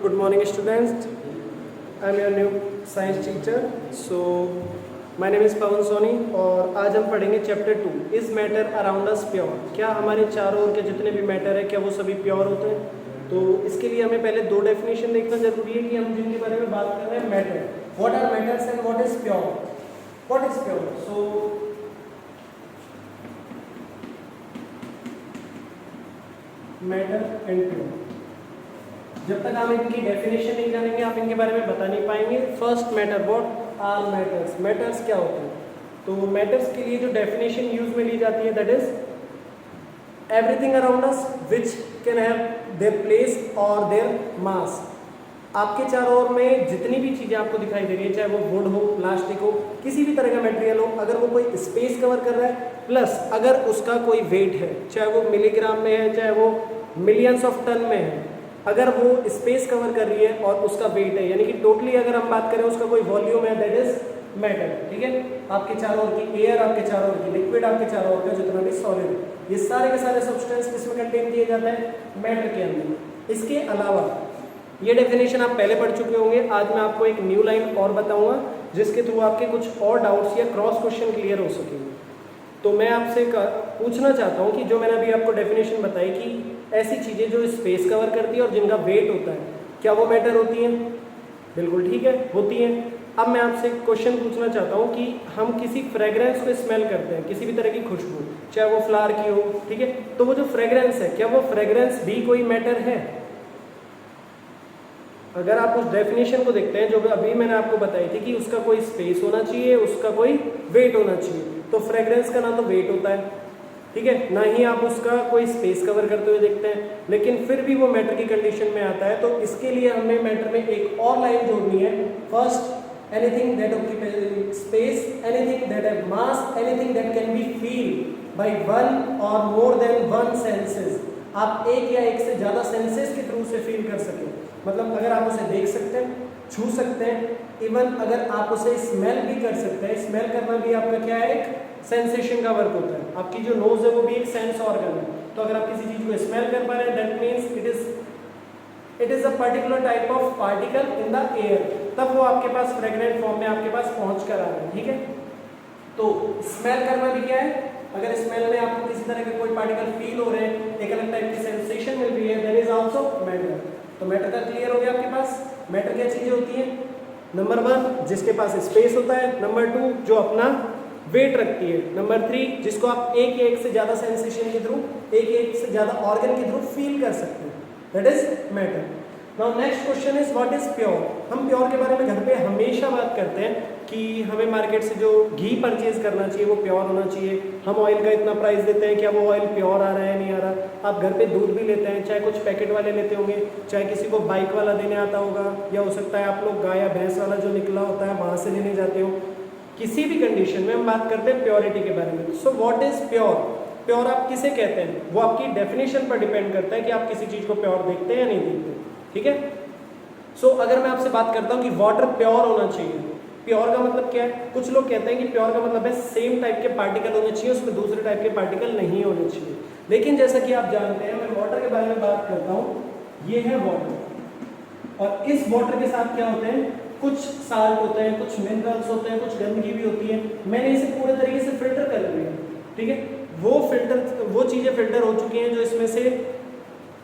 Good morning, students. I'm your new science teacher. So, my name is पवन सोनी और आज हम पढ़ेंगे chapter 2 is matter around us pure. क्या हमारे चारों ओर के जितने भी मैटर है क्या वो सभी प्योर होते हैं? तो इसके लिए हमें पहले दो डेफिनेशन देखना जरूरी है कि हम जिनके बारे में बात कर रहे हैं matter, what are matters and what is pure. What is pure? So matter and pure, जब तक आप इनकी डेफिनेशन नहीं जानेंगे आप इनके बारे में बता नहीं पाएंगे। First matter, what are matters? Matters क्या होते हैं? तो मैटर्स के लिए जो डेफिनेशन यूज में ली जाती है that is everything around us which can have their place और देयर मास। आपके चारों ओर में जितनी भी चीजें आपको दिखाई दे रही है, चाहे वो वुड हो, प्लास्टिक हो, किसी भी तरह का मटेरियल हो, अगर वो कोई स्पेस कवर कर रहा है प्लस अगर उसका कोई वेट है, चाहे वो मिलीग्राम में है चाहे वो मिलियंस ऑफ टन में है, अगर वो स्पेस कवर कर रही है और उसका वेट है, यानी कि टोटली अगर हम बात करें उसका कोई वॉल्यूम है, दैट इज मैटर। ठीक है, आपके चारों ओर की एयर, आपके चारों ओर की लिक्विड, आपके चारों ओर का जितना भी सॉलिड, ये सारे के सारे सब्सटेंस किसमें कंटेन किए जाते हैं? मैटर के अंदर। इसके अलावा ये डेफिनेशन आप पहले पढ़ चुके होंगे, आज मैं आपको एक न्यू लाइन और बताऊंगा जिसके थ्रू आपके कुछ और डाउट्स या क्रॉस क्वेश्चन क्लियर हो सकेंगे। तो मैं आपसे पूछना चाहता हूँ कि जो मैंने अभी आपको डेफिनेशन बताई कि ऐसी चीज़ें जो स्पेस कवर करती है और जिनका वेट होता है, क्या वो मैटर होती हैं? बिल्कुल ठीक है, होती हैं। अब मैं आपसे क्वेश्चन पूछना चाहता हूँ कि हम किसी फ्रेग्रेंस को स्मेल करते हैं, किसी भी तरह की खुशबू, चाहे वो फ्लावर की हो, ठीक है, तो वो जो फ्रेग्रेंस है क्या वो फ्रेग्रेंस भी कोई मैटर है? अगर आप उस डेफिनेशन को देखते हैं जो अभी मैंने आपको बताई थी कि उसका कोई स्पेस होना चाहिए, उसका कोई वेट होना चाहिए, तो फ्रेग्रेंस का ना तो वेट होता है, ठीक है, ना ही आप उसका कोई स्पेस कवर करते हुए देखते हैं, लेकिन फिर भी वो मैटर की कंडीशन में आता है। तो इसके लिए हमें मैटर में एक और लाइन जोड़नी है। First, anything that occupies space, anything that have mass, anything that can be feel by one और मोर देन वन सेंसेस। आप एक या एक से ज़्यादा सेंसेस के थ्रू से फील कर सकें, मतलब अगर आप उसे देख सकते हैं, छू सकते हैं, इवन अगर आप उसे स्मेल भी कर सकते हैं। स्मेल करना भी आपका क्या है? एक सेंसेशन का वर्क होता है। आपकी जो नोज है वो भी एक सेंस ऑर्गन है। तो अगर आप किसी चीज को स्मेल कर पा रहे हैं that means it is a particular type of particle in the air, तब वो आपके पास फ्रेग्रेंट फॉर्म में आपके पास पहुंच कर आ रहा है। ठीक है, तो स्मेल करना भी क्या है? अगर स्मेल में आपको किसी तरह के कोई पार्टिकल फील हो रहे हैं, एक अलग टाइप की सेंसेशन मिल रही है, दैट इज आल्सो मैटर। तो मैटर का क्लियर हो गया आपके पास। मैटर क्या चीजें होती हैं? नंबर 1 जिसके पास स्पेस होता है, नंबर 2 जो अपना वेट रखती है, नंबर 3 जिसको आप एक या एक से ज्यादा सेंसेशन के थ्रू, एक या एक से ज्यादा ऑर्गन के थ्रू फील कर सकते हैं, that is matter. Now next question is what is pure. हम प्योर के बारे में घर पे हमेशा बात करते हैं कि हमें मार्केट से जो घी परचेज करना चाहिए वो प्योर होना चाहिए। हम ऑयल का इतना प्राइस देते हैं, क्या वो ऑयल प्योर आ रहा है नहीं आ रहा। आप घर पे दूध भी लेते हैं, चाहे कुछ पैकेट वाले लेते होंगे, चाहे किसी को बाइक वाला देने आता होगा, या हो सकता है आप लोग गाय या भैंस वाला जो निकला होता है वहाँ से लेने जाते हो। किसी भी कंडीशन में हम बात करते हैं प्योरिटी के बारे में। So what is pure? Pure आप किसे कहते हैं वो आपकी डेफिनेशन पर डिपेंड करता है कि आप किसी चीज को प्योर देखते हैं या नहीं देखते। ठीक है, सो अगर मैं आपसे बात करता हूँ कि वाटर प्योर होना चाहिए, प्योर का मतलब क्या है? कुछ लोग कहते हैं कि प्योर का मतलब है सेम टाइप के पार्टिकल होने चाहिए, उसमें दूसरे टाइप के पार्टिकल नहीं होने चाहिए। लेकिन जैसा कि आप जानते हैं, मैं वाटर के बारे में बात करता हूँ, ये है वाटर, और इस वाटर के साथ क्या होते हैं? कुछ साल्ट होते हैं, कुछ मिनरल्स होते हैं, कुछ गंदगी भी होती है। मैंने इसे पूरे तरीके से फिल्टर कर लिया, ठीक है, वो चीजें फिल्टर हो चुकी हैं जो इसमें से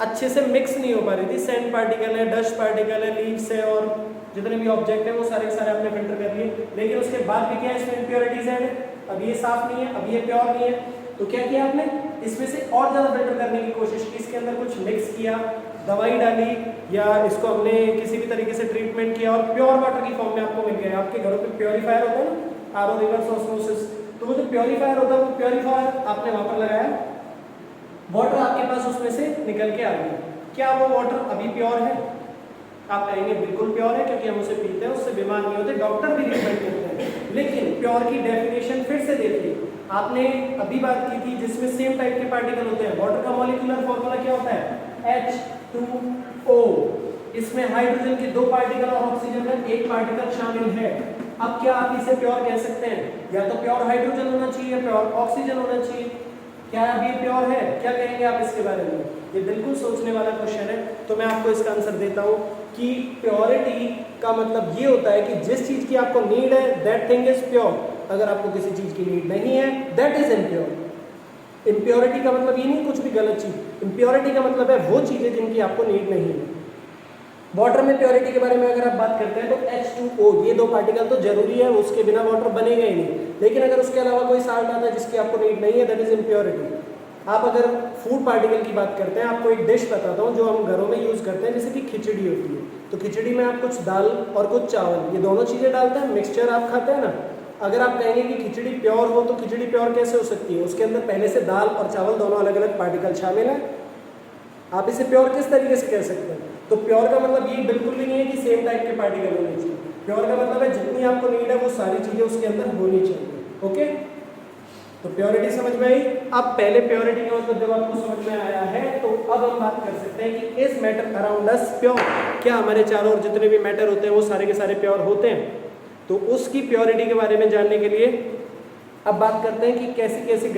अच्छे से मिक्स नहीं हो पा रही थी। सैंड पार्टिकल है, डस्ट पार्टिकल है, लीव्स है, और जितने भी ऑब्जेक्ट है वो सारे के सारे आपने फिल्टर कर लिए। लेकिन उसके बाद भी क्या है, इसमें इम्प्योरिटीज है, अब ये साफ नहीं है, अब ये प्योर नहीं है। तो क्या किया आपने? इसमें से और ज़्यादा फिल्टर करने की कोशिश की, इसके अंदर कुछ मिक्स किया, दवाई डाली, या इसको हमने किसी भी तरीके से ट्रीटमेंट किया और प्योर वाटर की फॉर्म में आपको मिल गया। आपके घरों पे प्योरीफायर होता है ना, आरओ, रिवर्स ऑस्मोसिस, तो वो जो प्योरीफायर होता है वो प्योरीफायर आपने वहाँ पर लगाया, वाटर आपके पास उसमें से निकल के आ गया। क्या वो वाटर अभी प्योर है? आप कहेंगे बिल्कुल प्योर है, क्योंकि हम उसे पीते हैं, उससे बीमार नहीं होते, डॉक्टर भी रिकमेंड करते हैं। लेकिन प्योर की डेफिनेशन फिर से देखिए, आपने अभी बात की थी जिसमें सेम टाइप के पार्टिकल होते हैं। वाटर का मॉलिक्यूलर फॉर्मूला क्या होता है? H2O। इसमें हाइड्रोजन के 2 पार्टिकल और ऑक्सीजन का 1 पार्टिकल शामिल है। अब क्या आप इसे प्योर कह सकते हैं? या तो प्योर हाइड्रोजन होना चाहिए या प्योर ऑक्सीजन होना चाहिए। क्या अभी प्योर है? क्या कहेंगे आप इसके बारे में? ये बिल्कुल सोचने वाला क्वेश्चन है, तो मैं आपको इसका आंसर देता हूँ कि प्योरिटी का मतलब ये होता है कि जिस चीज़ की आपको नीड है दैट थिंग इज प्योर, अगर आपको किसी चीज़ की नीड नहीं है दैट इज इम्प्योर। इम्प्योरिटी का मतलब ये नहीं कुछ भी गलत चीज़, इम्प्योरिटी का मतलब है वो चीज़ें जिनकी आपको नीड नहीं है। वाटर में प्योरिटी के बारे में अगर आप बात करते हैं तो H2O, ये दो पार्टिकल तो जरूरी है, उसके बिना वाटर बनेगा ही नहीं। लेकिन अगर उसके अलावा कोई साल्ट आता है जिसकी आपको नीड नहीं है दैट इज इम्प्योरिटी। आप अगर फूड पार्टिकल की बात करते हैं, आपको एक डिश बताता हूँ जो हम घरों में यूज़ करते हैं, जैसे कि खिचड़ी होती है। तो खिचड़ी में आप कुछ दाल और कुछ चावल, ये दोनों चीज़ें डालते हैं, मिक्सचर आप खाते हैं ना। अगर आप कहेंगे कि खिचड़ी प्योर हो तो खिचड़ी प्योर कैसे हो सकती है? उसके अंदर पहले से दाल और चावल दोनों अलग अलग पार्टिकल शामिल हैं। आप इसे प्योर किस तरीके से कह सकते हैं? तो प्योर का मतलब ये बिल्कुल भी नहीं है कि सेम टाइप के पार्टिकल होने चाहिए। प्योर का मतलब है जितनी आपको नीड है वो सारी चीज़ें उसके अंदर होनी चाहिए। ओके, तो प्योरिटी समझ में आई। अब पहले प्योरिटी का मतलब जब आपको समझ में आया है तो अब हम बात कर सकते हैं कि इस मैटर अराउंड अस प्योर, क्या हमारे चारों ओर जितने भी मैटर होते हैं वो सारे के सारे प्योर होते हैं? तो उसकी प्योरिटी के बारे में जानने के लिए अब बात करते हैं कि कैसे कैसे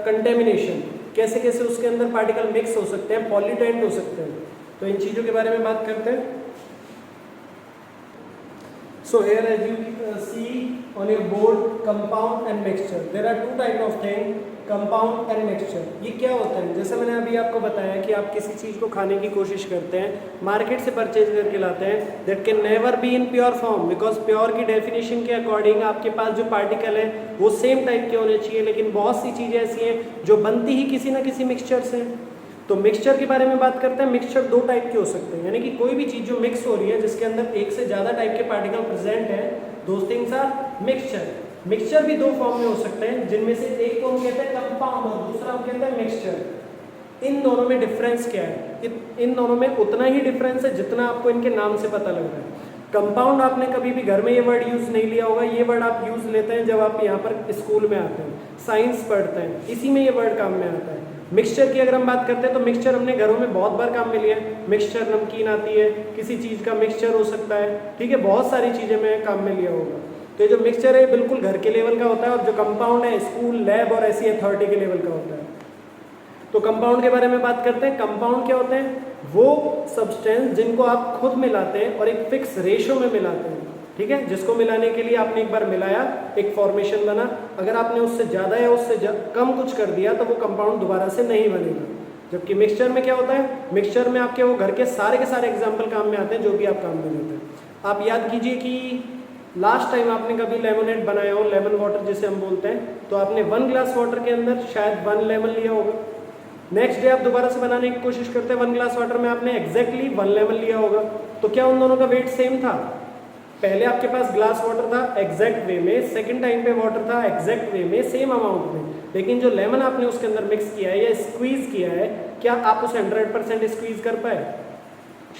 कंटेमिनेशन, कैसे कैसे उसके अंदर पार्टिकल मिक्स हो सकते हैं, पॉल्यूटेंट हो सकते हैं। तो इन चीज़ों के बारे में बात करते हैं। So here as you see on your board, compound and mixture. There are two type of thing, compound and mixture. ये क्या होता है? जैसे मैंने अभी आपको बताया कि आप किसी चीज़ को खाने की कोशिश करते हैं, मार्केट से परचेज करके लाते हैं, that can never be in pure form because pure की डेफिनेशन के अकॉर्डिंग आपके पास जो पार्टिकल है वो सेम टाइप के होने चाहिए, लेकिन बहुत सी चीज़ें ऐसी हैं जो बनती ही किसी ना किसी मिक्सचर से। तो मिक्सचर के बारे में बात करते हैं। मिक्सचर दो टाइप के हो सकते हैं, यानी कि कोई भी चीज़ जो मिक्स हो रही है जिसके अंदर एक से ज़्यादा टाइप के पार्टिकल प्रेजेंट हैं, those things are mixture. Mixture भी दो फॉर्म में हो सकते हैं, जिनमें से एक को हम कहते हैं कंपाउंड और दूसरा हम कहते हैं मिक्सचर। इन दोनों में डिफरेंस क्या है? इन दोनों में उतना ही डिफरेंस है जितना आपको इनके नाम से पता लग रहा है। कंपाउंड आपने कभी भी घर में ये वर्ड यूज़ नहीं लिया होगा, ये वर्ड आप यूज़ लेते हैं जब आप यहाँ पर स्कूल में आते हैं, साइंस पढ़ते हैं, इसी में ये वर्ड काम में आता है। मिक्सचर की अगर हम बात करते हैं तो मिक्सचर हमने घरों में बहुत बार काम में लिया है। मिक्सचर नमकीन आती है, किसी चीज़ का मिक्सचर हो सकता है, ठीक है, बहुत सारी चीज़ें में काम में लिया होगा। तो ये जो मिक्सचर है बिल्कुल घर के लेवल का होता है, और जो कंपाउंड है स्कूल, लैब और ऐसी अथॉरिटी के लेवल का होता है। तो कंपाउंड के बारे में बात करते हैं। कंपाउंड क्या होते हैं? वो सब्सटेंस जिनको आप खुद मिलाते हैं और एक फिक्स रेशो में मिलाते हैं, ठीक है, जिसको मिलाने के लिए आपने एक बार मिलाया, एक फॉर्मेशन बना, अगर आपने उससे ज़्यादा या उससे कम कुछ कर दिया तो वो कंपाउंड दोबारा से नहीं बनेगा। जबकि मिक्सचर में क्या होता है? मिक्सचर में आपके वो घर के सारे एग्जाम्पल काम में आते हैं जो भी आप काम में लेते हैं। आप याद कीजिए कि लास्ट टाइम आपने कभी लेमनेड बनाया हो, लेमन वाटर जिसे हम बोलते हैं, तो आपने 1 ग्लास वाटर के अंदर शायद 1 लेमन लिया होगा। नेक्स्ट डे आप दोबारा से बनाने की कोशिश करते हैं, 1 ग्लास वाटर में आपने एग्जैक्टली 1 लेमन लिया होगा। तो क्या उन दोनों का वेट सेम था? पहले आपके पास ग्लास वाटर था एग्जैक्ट वे में, सेकंड टाइम पे वाटर था एग्जैक्ट वे में, सेम अमाउंट में, लेकिन जो लेमन आपने उसके अंदर मिक्स किया है या स्क्वीज किया है, क्या आप उसे 100% स्क्वीज कर पाए?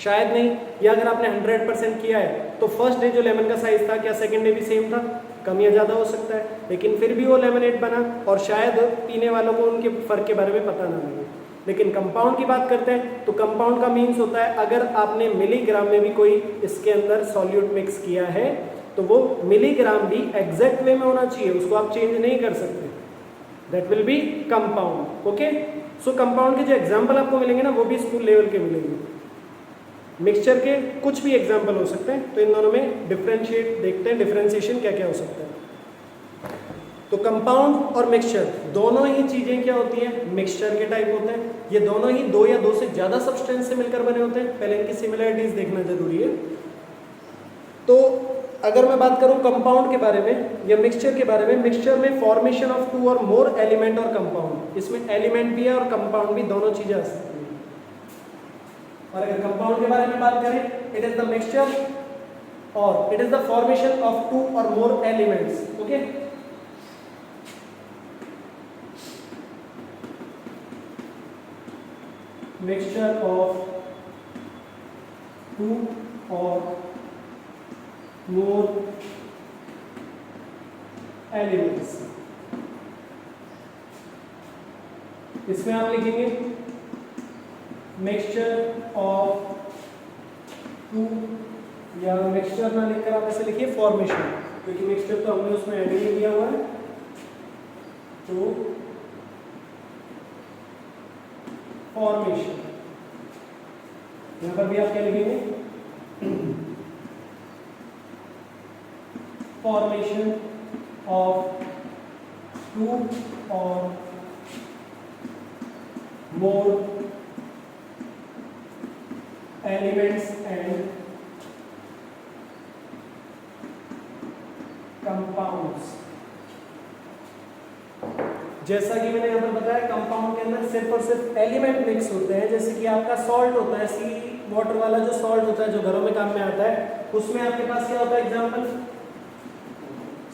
शायद नहीं। या अगर आपने 100% किया है तो फर्स्ट डे जो लेमन का साइज था, क्या सेकंड डे भी सेम था? कम या ज़्यादा हो सकता है, लेकिन फिर भी वो लेमनेड बना और शायद पीने वालों को उनके फ़र्क के बारे में पता ना लगे। लेकिन कंपाउंड की बात करते हैं तो कंपाउंड का मीन्स होता है अगर आपने मिलीग्राम में भी कोई इसके अंदर सॉल्यूट मिक्स किया है तो वो मिलीग्राम भी एग्जैक्ट वे में होना चाहिए, उसको आप चेंज नहीं कर सकते। That will be compound. Okay, so compound के जो एग्जाम्पल आपको मिलेंगे ना वो भी स्कूल लेवल के मिलेंगे। मिक्सचर के कुछ भी एग्जाम्पल हो सकते हैं, तो इन दोनों में डिफरेंशिएट देखते हैं, डिफरेंशिएशन क्या क्या हो सकता है। तो कंपाउंड और मिक्सचर दोनों ही चीज़ें क्या होती हैं? मिक्सचर के टाइप होते हैं। ये दोनों ही दो या दो से ज़्यादा सब्सटेंस से मिलकर बने होते हैं। पहले इनकी सिमिलरिटीज देखना जरूरी है। तो अगर मैं बात करूं कंपाउंड के बारे में या मिक्सचर के बारे में, मिक्सचर में फॉर्मेशन ऑफ 2 और मोर एलिमेंट और कंपाउंड, इसमें एलिमेंट भी है और कंपाउंड भी, दोनों चीज़ें आ सकती हैं। और अगर कंपाउंड के बारे में बात करें, इट इज द मिक्सचर और it is the formation of 2 और more elements. Okay, mixture of 2 or more elements। इसमें आप लिखेंगे मिक्सचर ऑफ 2, या मिक्सचर ना लिखकर आप ऐसे लिखिए फॉर्मेशन, क्योंकि मिक्सचर तो हमने उसमें ऐड ही किया हुआ है। तो फॉर्मेशन, यहां पर भी आप क्या लिखेंगे, फॉर्मेशन ऑफ 2 और more elements and compounds। जैसा कि मैंने यहाँ पर बताया, कंपाउंड के अंदर सिर्फ और सिर्फ एलिमेंट मिक्स होते हैं। जैसे कि आपका सॉल्ट होता है, सी वाटर वाला जो सॉल्ट होता है जो घरों में काम में आता है, उसमें आपके पास क्या होता है, एग्जाम्पल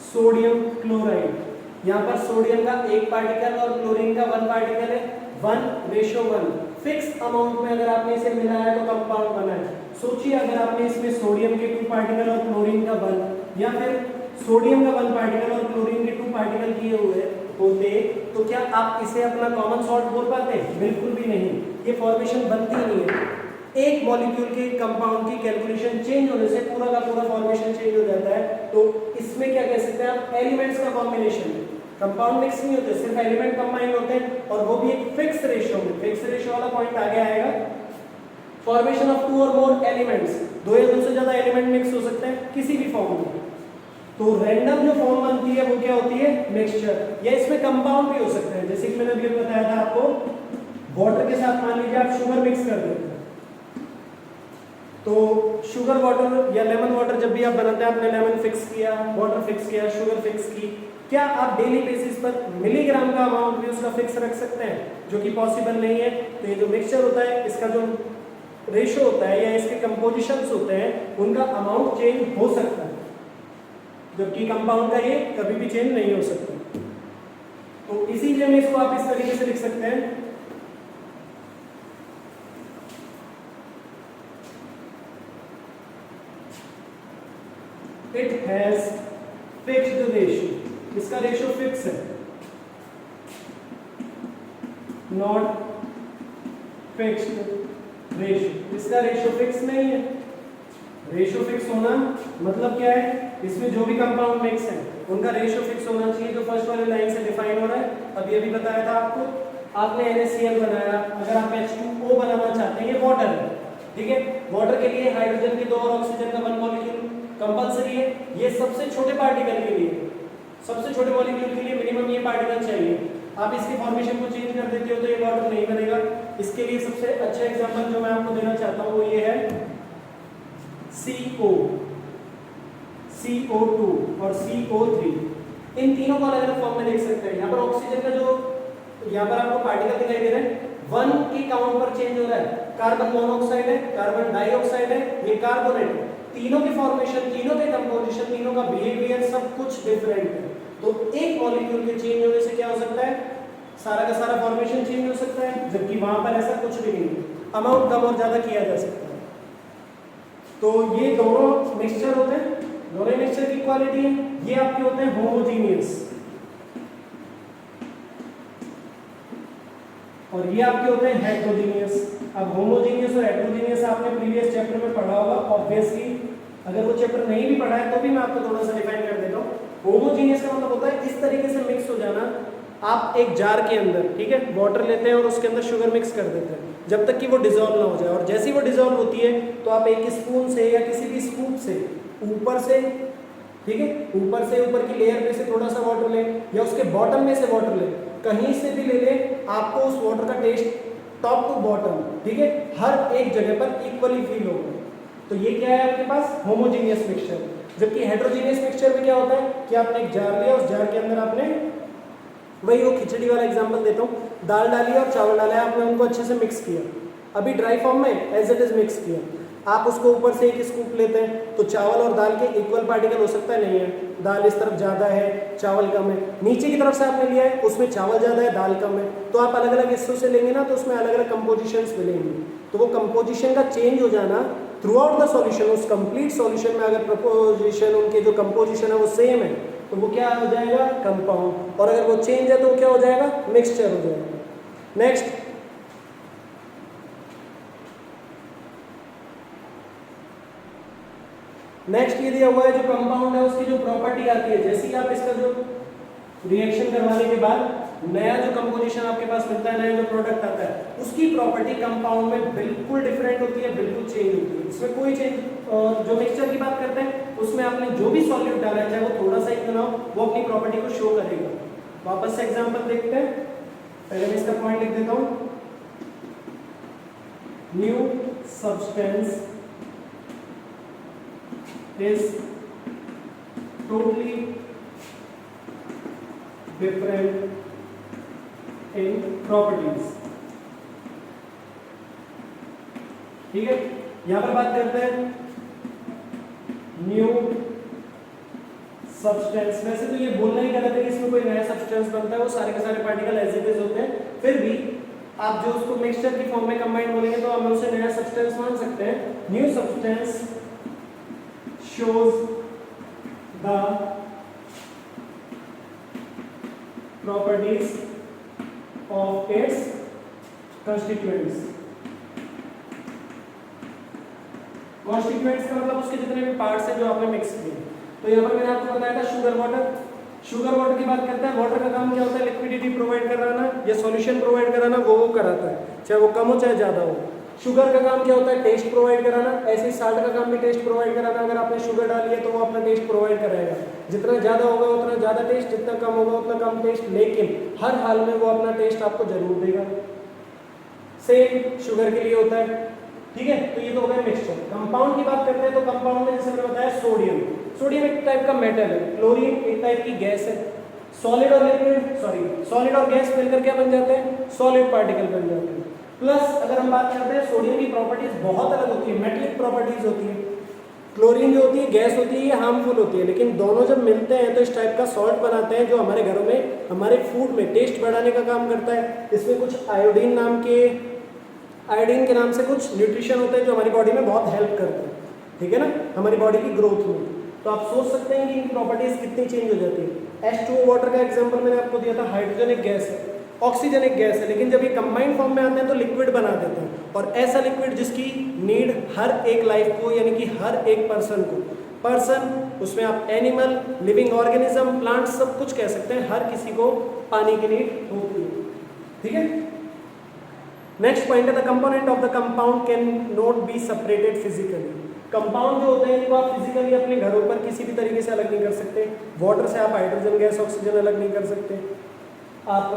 सोडियम क्लोराइड। यहाँ पर सोडियम का 1 पार्टिकल और क्लोरीन का 1 पार्टिकल है, 1:1 फिक्स अमाउंट में अगर आपने इसे मिलाया तो कंपाउंड बना है। सोचिए अगर आपने इसमें सोडियम के 2 पार्टिकल और क्लोरीन का 1, या फिर सोडियम का 1 पार्टिकल और क्लोरीन के 2 पार्टिकल किए हुए होते, तो क्या आप इसे अपना कॉमन सॉल्ट बोल पाते? बिल्कुल भी नहीं, ये फॉर्मेशन बनती ही नहीं है। एक मॉलिक्यूल के कंपाउंड की कैलकुलेशन चेंज होने से पूरा का पूरा फॉर्मेशन चेंज हो जाता है। तो इसमें क्या कह सकते हैं आप, एलिमेंट्स का कॉम्बिनेशन है। कंपाउंड मिक्स नहीं होते, सिर्फ एलिमेंट कंबाइन होते हैं, और वो भी एक फिक्स रेशियो में। फिक्स रेशियो वाला पॉइंट आगे आएगा। फॉर्मेशन ऑफ 2 और मोर एलिमेंट्स, 2 या 2 से ज्यादा एलिमेंट मिक्स हो सकते हैं किसी भी फॉर्म में। तो रैंडम जो फॉर्म बनती है वो क्या होती है, मिक्सचर, या इसमें कंपाउंड भी हो सकते हैं। जैसे कि मैंने अभी बताया था आपको, वाटर के साथ मान लीजिए आप शुगर मिक्स कर देते हैं, तो शुगर वाटर या लेमन वाटर जब भी आप बनाते हैं, आपने लेमन फिक्स किया, वाटर फिक्स किया, शुगर फिक्स की, क्या आप डेली बेसिस पर मिलीग्राम का अमाउंट भी उसका फिक्स रख सकते हैं? जो कि पॉसिबल नहीं है। तो ये जो मिक्सचर होता है, इसका जो रेशो होता है या इसके कंपोजिशंस होते हैं, उनका अमाउंट चेंज हो सकता है, जबकि कंपाउंड का ये कभी भी चेंज नहीं हो सकता। तो इसीलिए में इसको आप इस तरीके से लिख सकते हैं, इट हैज फिक्स्ड रेशियो, इसका रेशियो फिक्स है, नॉट फिक्स्ड रेशियो, इसका रेशियो फिक्स नहीं है। रेशियो फिक्स होना मतलब क्या है, इसमें जो भी कंपाउंड मिक्स है उनका रेशियो फिक्स होना चाहिए, जो फर्स्ट वाली लाइन से डिफाइन हो रहा है। अभी अभी बताया था आपको, आपने NaCl बनाया, अगर आप H2O बनाना चाहते हैं, ये वाटर है, ठीक है। वाटर के लिए हाइड्रोजन के 2 और ऑक्सीजन का 1 मॉलिक्यूल कंपलसरी है। ये सबसे छोटे पार्टिकल के लिए, सबसे छोटे मॉलिक्यूल के लिए मिनिमम ये पार्टिकल चाहिए। आप इसकी फॉर्मेशन को चेंज कर देते हो तो ये वाटर नहीं बनेगा। इसके लिए सबसे अच्छा एग्जांपल जो मैं आपको देना चाहता हूँ वो ये है CO, CO2 और CO3। इन तीनों को अलग अलग फॉर्म में देख सकते हैं। यहाँ पर ऑक्सीजन का जो यहाँ पर आपको पार्टिकल दिखाई दे रहे हैं, 1 के काउंट पर चेंज हो रहा है। कार्बन मोनोऑक्साइड है, कार्बन डाइऑक्साइड है, ये कार्बोनेट है। तीनों की फॉर्मेशन, तीनों के कंपोजिशन, तीनों का बिहेवियर सब कुछ डिफरेंट है। तो एक मॉलिक्यूल के चेंज होने से क्या हो सकता है, सारा का सारा फॉर्मेशन चेंज हो सकता है, जबकि वहां पर ऐसा कुछ भी नहीं है। अमाउंट कम और ज्यादा किया जा सकता है। तो ये दोनों मिक्सचर होते हैं, दोनों मिक्सचर की क्वालिटी है, ये आपके होते हैं होमोजीनियस, और ये आपके होते हैं हेटेरोजीनियस। अब होमोजीनियस और हेटेरोजीनियस आपने प्रीवियस चैप्टर में पढ़ा होगा ऑब्वियसली। अगर वो चैप्टर नहीं भी पढ़ा है तो भी मैं आपको थोड़ा सा डिफाइन कर देता हूँ। होमोजीनियस का मतलब होता है इस तरीके से मिक्स हो जाना, आप एक जार के अंदर, ठीक है, वाटर लेते हैं और उसके अंदर शुगर मिक्स कर देते हैं जब तक कि वो डिजोल्व ना हो जाए। और जैसे ही वो डिजोल्व होती है तो आप एक स्पून से या किसी भी स्कूप से ऊपर से, ठीक है, ऊपर से ऊपर की लेयर में से थोड़ा सा वाटर लें या उसके बॉटम में से वाटर लें, कहीं से भी ले लें, आपको उस वाटर का टेस्ट टॉप टू बॉटम, ठीक है, हर एक जगह पर इक्वली फील होगा। तो ये क्या है आपके पास, होमोजीनियस मिक्सचर। जबकि हेटेरोजीनियस मिक्सचर में क्या होता है कि आपने एक जार लिया, उस जार के अंदर आपने, वही वो खिचड़ी वाला एग्जांपल देता हूँ, दाल डाली और चावल डाला, आपने उनको अच्छे से मिक्स किया, अभी ड्राई फॉर्म में एज इट इज मिक्स किया, आप उसको ऊपर से एक स्कूप लेते हैं तो चावल और दाल के इक्वल पार्टिकल हो सकता है, नहीं है, दाल इस तरफ ज़्यादा है, चावल कम है। नीचे की तरफ से आपने लिया है, उसमें चावल ज़्यादा है, दाल कम है, तो आप अलग अलग हिस्सों से लेंगे ना तो उसमें अलग अलग कंपोजिशंस मिलेंगे। तो वो कंपोजिशन का चेंज हो जाना थ्रू आउट द सॉल्यूशन, उस कंप्लीट सॉल्यूशन में अगर प्रपोजिशन, उनके जो कंपोजिशन है वो सेम है तो वो क्या हो जाएगा, कंपाउंड। और अगर वो चेंज है तो क्या हो जाएगा, मिक्सचर हो जाएगा। नेक्स्ट, ये दिया हुआ है जो कंपाउंड है उसकी जो प्रॉपर्टी आती है, जैसे ही आप इसका जो रिएक्शन करवाने के बाद नया जो कंपोजिशन आपके पास मिलता है, नया जो प्रोडक्ट आता है, उसकी प्रॉपर्टी कंपाउंड में बिल्कुल डिफरेंट होती है, बिल्कुल चेंज होती है। इसमें कोई चेंज, जो मिक्सचर की बात करते हैं उसमें आपने जो भी सॉल्यूट डाला है, चाहे वो थोड़ा सा ही क्यों ना हो, वो अपनी प्रॉपर्टी को शो करेगा। वापस से एग्जांपल देखते हैं। पहले मैं इसका पॉइंट लिख देता हूं। New substance is totally different in properties. ठीक है, यहां पर बात करते हैं न्यू सब्सटेंस। वैसे तो ये बोलना ही गलत है कि इसमें कोई नया सब्सटेंस बनता है, वो सारे के सारे पार्टिकल एज इट इज होते हैं। फिर भी आप जो उसको मिक्सचर की फॉर्म में कंबाइन बोलेंगे तो हम उसे नया सब्सटेंस मान सकते हैं। New substance shows the properties of its constituents। Constituents का मतलब उसके जितने भी पार्ट्स हैं जो आपने मिक्स किए। तो यहाँ पर मैंने आपको बताया था शुगर वाटर। शुगर वाटर की बात करते हैं, वाटर का काम क्या होता है? लिक्विडिटी प्रोवाइड कराना या सॉल्यूशन प्रोवाइड कराना, वो कराता है, चाहे वो कम हो चाहे ज़्यादा हो। शुगर का काम क्या होता है? टेस्ट प्रोवाइड कराना। ऐसे साल्ट का काम भी टेस्ट प्रोवाइड कराना। अगर आपने शुगर डाली है तो वो अपना टेस्ट प्रोवाइड कराएगा। जितना ज़्यादा होगा उतना ज़्यादा टेस्ट, जितना कम होगा उतना कम टेस्ट, लेकिन हर हाल में वो अपना टेस्ट आपको जरूर देगा। सेम शुगर के लिए होता है। ठीक है, तो ये तो हो गया मिक्सचर। कंपाउंड की बात करते हैं तो कंपाउंड में जैसे मैंने बताया सोडियम। सोडियम एक टाइप का मेटल है, क्लोरीन एक टाइप की गैस है। सॉलिड और लिक्विड, सॉलिड और गैस मिलकर क्या बन जाते हैं? सॉलिड पार्टिकल बन जाते हैं। प्लस अगर हम बात करते हैं सोडियम की प्रॉपर्टीज बहुत अलग होती है, मेटलिक प्रॉपर्टीज होती है। क्लोरीन जो होती है गैस होती है, ये हार्मफुल होती है, लेकिन दोनों जब मिलते हैं तो इस टाइप का सॉल्ट बनाते हैं जो हमारे घरों में हमारे फूड में टेस्ट बढ़ाने का काम करता है। इसमें कुछ आयोडीन के नाम से कुछ न्यूट्रिशन होते हैं जो हमारी बॉडी में बहुत हेल्प करते हैं। ठीक है ना, हमारी बॉडी की ग्रोथ में। तो आप सोच सकते हैं कि इनकी प्रॉपर्टीज कितनी चेंज हो जाती है। H2O वाटर का एग्जांपल मैंने आपको दिया था, हाइड्रोजन एक गैस है, ऑक्सीजन एक गैस है, लेकिन जब ये कंबाइंड फॉर्म में आते हैं तो लिक्विड बना देते हैं। और ऐसा लिक्विड जिसकी नीड हर एक लाइफ को, यानी कि हर एक पर्सन, उसमें आप एनिमल, लिविंग ऑर्गेनिज्म, प्लांट, सब कुछ कह सकते हैं, हर किसी को पानी की नीड होती है। ठीक है, नेक्स्ट पॉइंट है the component of the compound can not be separated physically. Compound जो होते हैं इनको आप फिजिकली अपने घरों पर किसी भी तरीके से अलग नहीं कर सकते। वाटर से आप हाइड्रोजन गैस, ऑक्सीजन अलग नहीं कर सकते। आप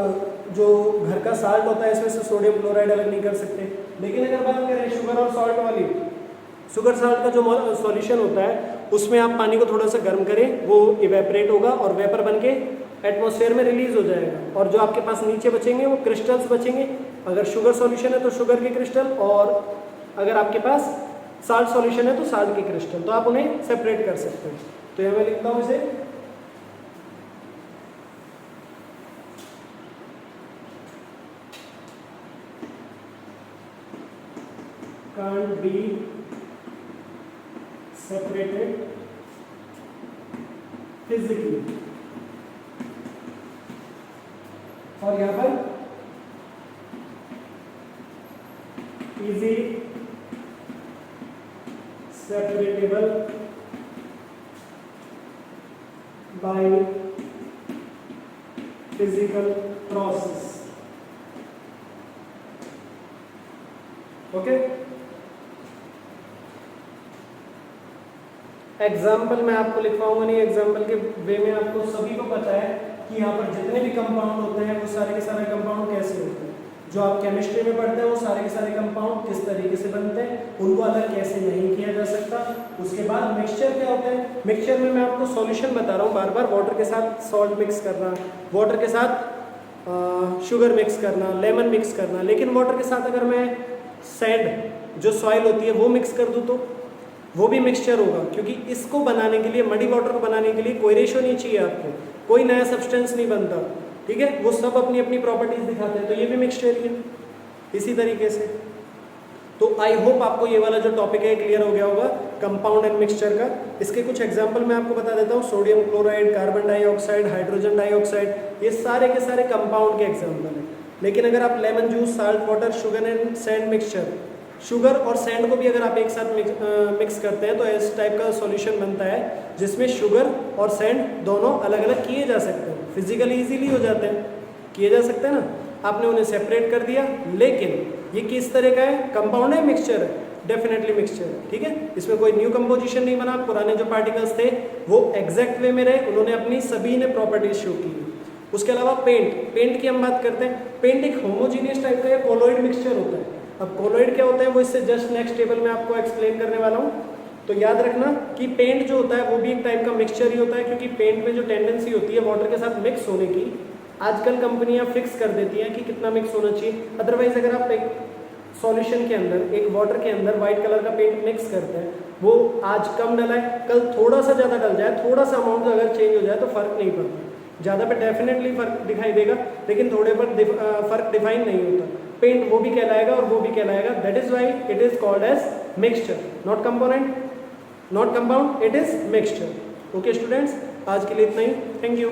जो घर का साल्ट होता है इसमें से सोडियम क्लोराइड अलग नहीं कर सकते। लेकिन अगर बात करें शुगर और सॉल्ट वाली, शुगर साल्ट का जो सॉल्यूशन होता है उसमें आप पानी को थोड़ा सा गर्म करें, वो इवेपरेट होगा और वेपर बन के एटमॉस्फेयर में रिलीज हो जाएगा। और जो आपके पास नीचे बचेंगे वो क्रिस्टल्स बचेंगे। अगर शुगर सॉल्यूशन है तो शुगर के क्रिस्टल, और अगर आपके पास साल्ट सॉल्यूशन है तो साल्ट के क्रिस्टल, तो आप उन्हें सेपरेट कर सकते हैं। तो यहाँ मैं लिखता हूँ इसे can't be separated physically। और यहाँ पर easy separatable by physical process। Okay, example मैं आपको लिखवाऊंगा नहीं, एग्जाम्पल के वे में आपको सभी को पता है कि यहाँ पर जितने भी कंपाउंड होते हैं वो सारे के सारे कंपाउंड कैसे होते हैं। जो आप केमिस्ट्री में पढ़ते हैं वो सारे के सारे कंपाउंड किस तरीके से बनते हैं, उनको अलग कैसे नहीं किया जा सकता। उसके बाद मिक्सचर क्या होता है? मिक्सचर में मैं आपको सॉल्यूशन बता रहा हूँ बार बार, वाटर के साथ सॉल्ट मिक्स करना, वाटर के साथ शुगर मिक्स करना, लेमन मिक्स करना। लेकिन वाटर के साथ अगर मैं सैंड जो सॉइल होती है वो मिक्स कर दूँ तो वो भी मिक्सचर होगा, क्योंकि इसको बनाने के लिए, मडी वाटर को बनाने के लिए कोई रेशो नहीं चाहिए आपको, कोई नया सब्सटेंस नहीं बनता। ठीक है, वो सब अपनी अपनी प्रॉपर्टीज दिखाते हैं, तो ये भी मिक्सचर ही है इसी तरीके से। तो आई होप आपको ये वाला जो टॉपिक है क्लियर हो गया होगा कंपाउंड एंड मिक्सचर का। इसके कुछ एग्जांपल मैं आपको बता देता हूँ। Sodium chloride, carbon dioxide, hydrogen dioxide, ये सारे के सारे कंपाउंड के एग्जाम्पल हैं। लेकिन अगर आप lemon juice, salt water, sugar and sand mixture, sugar और सैंड को भी अगर आप एक साथ मिक्स करते हैं तो इस टाइप का सॉल्यूशन बनता है जिसमें शुगर और सैंड दोनों अलग अलग किए जा सकते हैं, फिजिकली इजीली हो जाते हैं। किए जा सकते हैं ना, आपने उन्हें सेपरेट कर दिया, लेकिन ये किस तरह का है, कंपाउंड है, मिक्सचर है, डेफिनेटली मिक्सचर है, ठीक है। इसमें कोई न्यू कंपोजिशन नहीं बना, पुराने जो पार्टिकल्स थे वो एग्जैक्ट वे में रहे, उन्होंने अपनी सभी ने प्रॉपर्टीज शो की। उसके अलावा पेंट की हम बात करते हैं। पेंट एक होमोजीनियस टाइप का कोलोइड मिक्सचर होता है। अब कोलोइड क्या होता है वो इससे जस्ट नेक्स्ट टेबल में आपको एक्सप्लेन करने वाला हूँ। तो याद रखना कि पेंट जो होता है वो भी एक टाइप का मिक्सचर ही होता है, क्योंकि पेंट में जो टेंडेंसी होती है वाटर के साथ मिक्स होने की, आजकल कंपनियां फिक्स कर देती हैं कि कितना मिक्स होना चाहिए। अदरवाइज अगर आप एक सॉल्यूशन के अंदर, एक वाटर के अंदर व्हाइट कलर का पेंट मिक्स करते हैं, वो आज कम डला है, कल थोड़ा सा ज़्यादा डल जाए, थोड़ा सा अमाउंट अगर चेंज हो जाए तो फर्क नहीं पड़ता। ज़्यादा पे डेफिनेटली फर्क दिखाई देगा, लेकिन थोड़े पर फर्क डिफाइन नहीं होता। पेंट वो भी कहलाएगा और वो भी कहलाएगा। That is why it is called as mixture, not component, not compound, it is mixture. Okay students, आज के लिए इतना ही। Thank you.